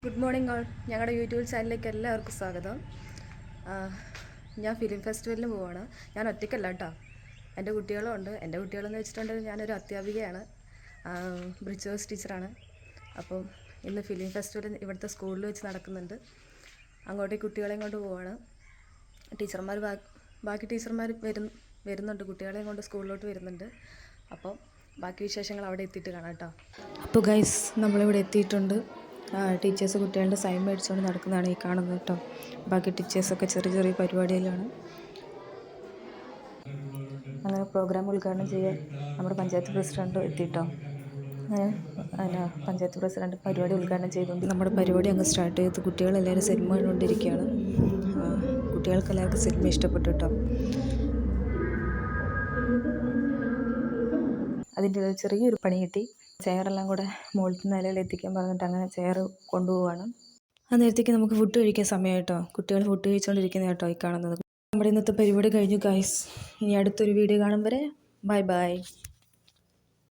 Good morning all. ഞങ്ങളുടെ YouTube ചാനലിലേക്ക് എല്ലാവർക്കും സ്വാഗതം. ഞാൻ ഫിലിം ഫെസ്റ്റിവലിന് പോവാണ്. ഞാൻ ഒറ്റയ്ക്കല്ല കേട്ടോ, എൻ്റെ കുട്ടികളും ഉണ്ട്. എൻ്റെ കുട്ടികളെന്ന് വെച്ചിട്ടുണ്ടെങ്കിൽ ഞാനൊരു അധ്യാപികയാണ്, ബ്രിഡ്ജ് ഹൗസ് ടീച്ചറാണ്. അപ്പം ഇന്ന് ഫിലിം ഫെസ്റ്റിവൽ ഇവിടുത്തെ സ്കൂളിൽ വെച്ച് നടക്കുന്നുണ്ട്. അങ്ങോട്ടേക്ക് കുട്ടികളെയും കൊണ്ട് പോവാണ്. ടീച്ചർമാർ ബാക്കി ടീച്ചർമാർ വരുന്നുണ്ട്, കുട്ടികളെയും കൊണ്ട് സ്കൂളിലോട്ട് വരുന്നുണ്ട്. അപ്പം ബാക്കി വിശേഷങ്ങൾ അവിടെ എത്തിയിട്ട് കാണാം കേട്ടോ. അപ്പോൾ ഗൈസ്, നമ്മളിവിടെ എത്തിയിട്ടുണ്ട്. ടീച്ചേഴ്സ് കുട്ടികളുടെ സൈൻ മേടിച്ചുകൊണ്ട് നടക്കുന്നതാണ് ഈ കാണുന്നത് കേട്ടോ. ബാക്കി ടീച്ചേഴ്സൊക്കെ ചെറിയ ചെറിയ പരിപാടിയിലാണ്. അങ്ങനെ പ്രോഗ്രാം ഉദ്ഘാടനം ചെയ്യാൻ നമ്മുടെ പഞ്ചായത്ത് പ്രസിഡൻറ്റ് എത്തിയിട്ടോ. അങ്ങനെ പഞ്ചായത്ത് പ്രസിഡൻറ്റ് പരിപാടി ഉദ്ഘാടനം ചെയ്തുകൊണ്ട് നമ്മുടെ പരിപാടി അങ്ങ് സ്റ്റാർട്ട് ചെയ്തു. കുട്ടികളെല്ലാവരും സിനിമ കണ്ടുകൊണ്ടിരിക്കുകയാണ്. കുട്ടികൾക്കെല്ലാവർക്കും സിനിമ ഇഷ്ടപ്പെട്ടു കേട്ടോ. അതിൻ്റെ ചെറിയൊരു പണി കിട്ടി. ചെയറെല്ലാം കൂടെ മുകളിലത്തെ നിലയിൽ എത്തിക്കാൻ പറഞ്ഞിട്ട് അങ്ങനെ ചെയർ കൊണ്ടുപോവാണ്. ആ നേരത്തേക്ക് നമുക്ക് ഫുഡ് കഴിക്കാൻ സമയം കേട്ടോ. കുട്ടികൾ ഫുഡ് കഴിച്ചുകൊണ്ടിരിക്കുന്ന കേട്ടോ ഈ കാണുന്നത്. നമ്മുടെ ഇന്നത്തെ പരിപാടി കഴിഞ്ഞു ഗൈസ്. ഇനി അടുത്തൊരു വീഡിയോ കാണും വരെ ബൈ ബൈ.